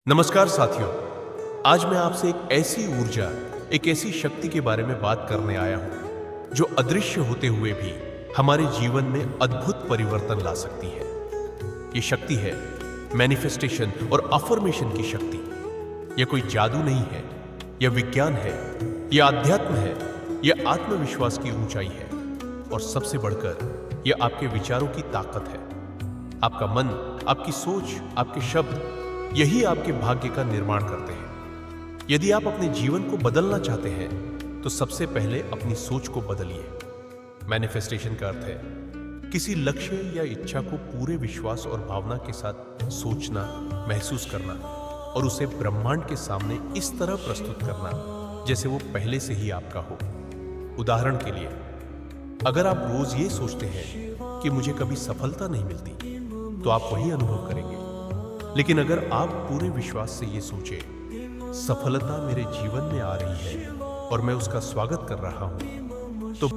नमस्कार साथियों। आज मैं आपसे एक ऐसी ऊर्जा, एक ऐसी शक्ति के बारे में बात करने आया हूं जो अदृश्य होते हुए भी हमारे जीवन में अद्भुत परिवर्तन ला सकती है। ये शक्ति है मैनिफेस्टेशन और अफर्मेशन की शक्ति। यह कोई जादू नहीं है, यह विज्ञान है, यह अध्यात्म है, यह आत्मविश्वास की ऊंचाई है और सबसे बढ़कर यह आपके विचारों की ताकत है। आपका मन, आपकी सोच, आपके शब्द, यही आपके भाग्य का निर्माण करते हैं। यदि आप अपने जीवन को बदलना चाहते हैं तो सबसे पहले अपनी सोच को बदलिए। मैनिफेस्टेशन का अर्थ है किसी लक्ष्य या इच्छा को पूरे विश्वास और भावना के साथ सोचना, महसूस करना और उसे ब्रह्मांड के सामने इस तरह प्रस्तुत करना जैसे वो पहले से ही आपका हो। उदाहरण के लिए, अगर आप रोज ये सोचते हैं कि मुझे कभी सफलता नहीं मिलती, तो आप वही अनुभव करेंगे। लेकिन अगर आप पूरे विश्वास से ये सोचे, सफलता मेरे जीवन में आ रही है और मैं उसका स्वागत कर रहा हूं, तो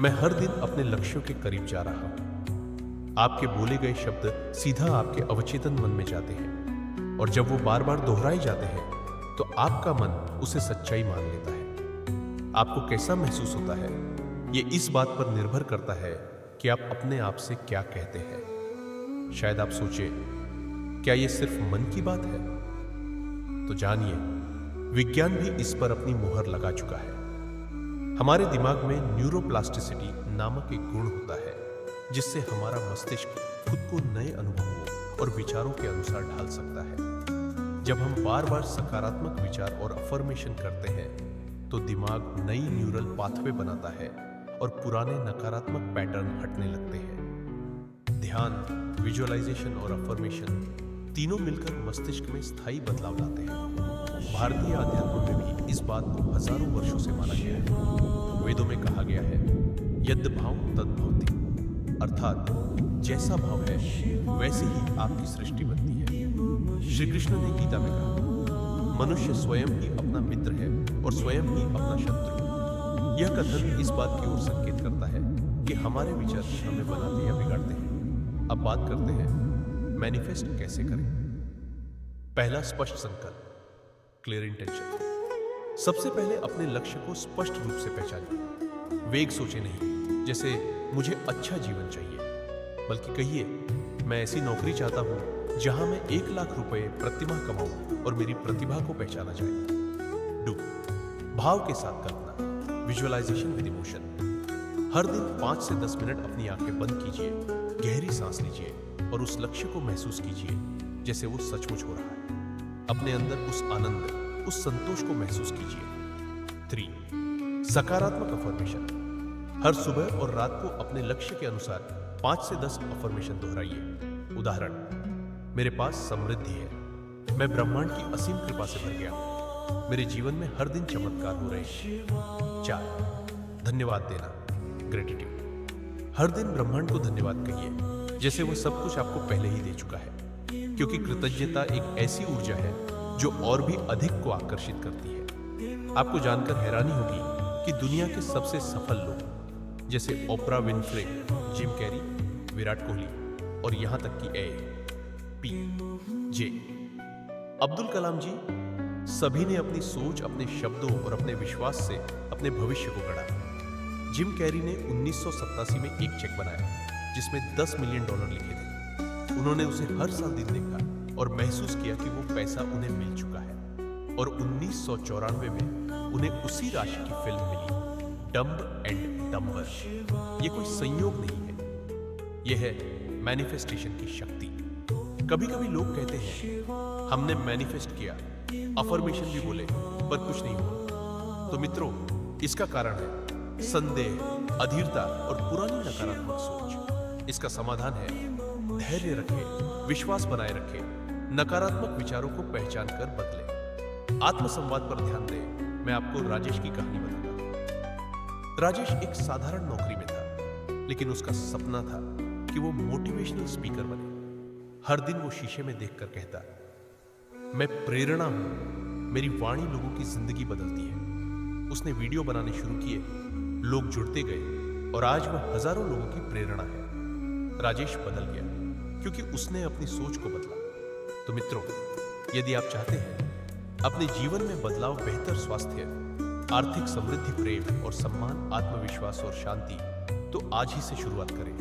मैं हर दिन अपने लक्ष्यों के करीब जा रहा हूं। आपके बोले गए शब्द सीधा आपके अवचेतन मन में जाते हैं और जब वो बार बार दोहराए जाते हैं तो आपका मन उसे सच्चाई मान लेता है। आपको कैसा महसूस होता है, ये इस बात पर निर्भर करता है कि आप अपने आप से क्या कहते हैं। शायद आप सोचे, क्या ये सिर्फ मन की बात है? तो जानिए, विज्ञान भी इस पर अपनी मुहर लगा चुका है। हमारे दिमाग में न्यूरोप्लास्टिसिटी नामक एक गुण होता है जिससे हमारा मस्तिष्क खुद को नए अनुभवों और विचारों के अनुसार ढाल सकता है। जब हम बार बार सकारात्मक विचार और अफर्मेशन करते हैं तो दिमाग नई न्यूरल पाथवे बनाता है और पुराने नकारात्मक पैटर्न हटने लगते हैं। ध्यान, विजुअलाइजेशन और अफर्मेशन तीनों मिलकर मस्तिष्क में स्थायी बदलाव लाते हैं। भारतीय अध्यात्म में भी इस बात को हजारों वर्षों से माना गया है। वेदों में कहा गया है, यद् भाव तद् भवति, अर्थात जैसा भाव है वैसे ही आपकी सृष्टि बनती है। श्री कृष्ण ने गीता में कहा, मनुष्य स्वयं ही अपना मित्र है और स्वयं ही अपना शत्रु। यह कथन इस बात की ओर संकेत करता है कि हमारे विचार ही हमें बनाते या बिगाड़ते हैं। अब बात करते हैं मैनिफेस्ट कैसे करें। पहला, स्पष्ट संकल्प, क्लियर इंटेंशन। सबसे पहले अपने लक्ष्य को स्पष्ट रूप से पहचानिए। वेग सोचे नहीं, जैसे मुझे अच्छा जीवन चाहिए, बल्कि कहिए, मैं ऐसी नौकरी चाहता हूं जहां मैं 1 लाख रुपए प्रतिमाह कमाऊं और मेरी प्रतिभा को पहचाना जाए। डू, भाव के साथ कल्पना, विजुअलाइजेशन विद इमोशन। हर दिन 5 से 10 मिनट अपनी आंखें बंद कीजिए, गहरी सांस लीजिए और उस लक्ष्य को महसूस कीजिए जैसे वो सचमुच हो रहा है। अपने अंदर उस आनंद, उस संतोष को महसूस कीजिए। 3, सकारात्मक अफर्मेशन। हर सुबह और रात को अपने लक्ष्य के अनुसार 5 से 10 अफर्मेशन दोहराइए। उदाहरण, मेरे पास समृद्धि है, मैं ब्रह्मांड की असीम कृपा से भर गया हूं, मेरे जीवन में हर दिन चमत्कार हो रहे हैं। 4, धन्यवाद देना, ग्रेटिट्यूड। हर दिन ब्रह्मांड को धन्यवाद कहिए जैसे वो सब कुछ आपको पहले ही दे चुका है, क्योंकि कृतज्ञता एक ऐसी ऊर्जा है जो और भी अधिक को आकर्षित करती है। आपको जानकर हैरानी होगी कि दुनिया के सबसे सफल लोग जैसे Oprah Winfrey, Jim Carrey, Virat Kohli और यहां तक कि पी, जे, अब्दुल कलाम जी, सभी ने अपनी सोच, अपने शब्दों और अपने विश्वास से अपने भविष्य को गढ़ा। जिम कैरी ने 1987 में एक चेक बनाया जिसमें $10 मिलियन लिखे थे। उन्होंने उसे हर साल दिन देखा और महसूस किया कि वो पैसा उन्हें मिल चुका है और 1994 में उन्हें उसी राशि की फिल्म मिली, डम्ब एंड डम्बर। ये कोई संयोग नहीं है, यह है मैनिफेस्टेशन की शक्ति। कभी कभी लोग कहते हैं, हमने मैनिफेस्ट किया, अफर्मेशन भी बोले, पर कुछ नहीं हुआ। तो मित्रों, इसका कारण है संदेह, अधीरता और पुरानी नकारात्मक सोच। इसका समाधान है धैर्य रखें, विश्वास बनाए रखें, नकारात्मक विचारों को पहचान कर बदलें। आत्मसंवाद पर ध्यान दें। मैं आपको राजेश की कहानी बताऊंगा। राजेश एक साधारण नौकरी में था, लेकिन उसका सपना था कि वो मोटिवेशनल स्पीकर बने। हर दिन वो शीशे में देखकर कहता, मैं प्रेरणा हूं, मेरी वाणी लोगों की जिंदगी बदलती है। उसने वीडियो बनाने शुरू किए, लोग जुड़ते गए और आज वह हजारों लोगों की प्रेरणा है। राजेश बदल गया क्योंकि उसने अपनी सोच को बदला। तो मित्रों, यदि आप चाहते हैं अपने जीवन में बदलाव, बेहतर स्वास्थ्य, आर्थिक समृद्धि, प्रेम और सम्मान, आत्मविश्वास और शांति, तो आज ही से शुरुआत करें।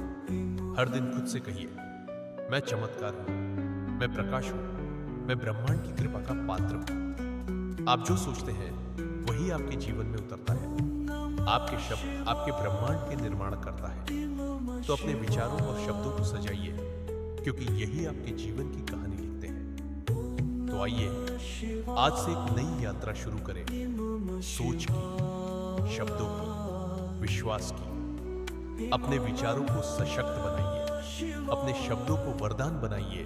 हर दिन खुद से कहिए, मैं चमत्कार हूं, मैं प्रकाश हूं, मैं ब्रह्मांड की कृपा का पात्र हूं। आप जो सोचते हैं वही आपके जीवन में उतरता है। आपके शब्द आपके ब्रह्मांड के निर्माण करता है। तो अपने विचारों और शब्दों को सजाइए, क्योंकि यही आपके जीवन की कहानी लिखते हैं। तो आइए आज से एक नई यात्रा शुरू करें, सोच की, शब्दों की, विश्वास की। अपने विचारों को सशक्त बनाइए, अपने शब्दों को वरदान बनाइए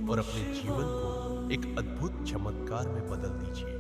और अपने जीवन को एक अद्भुत चमत्कार में बदल दीजिए।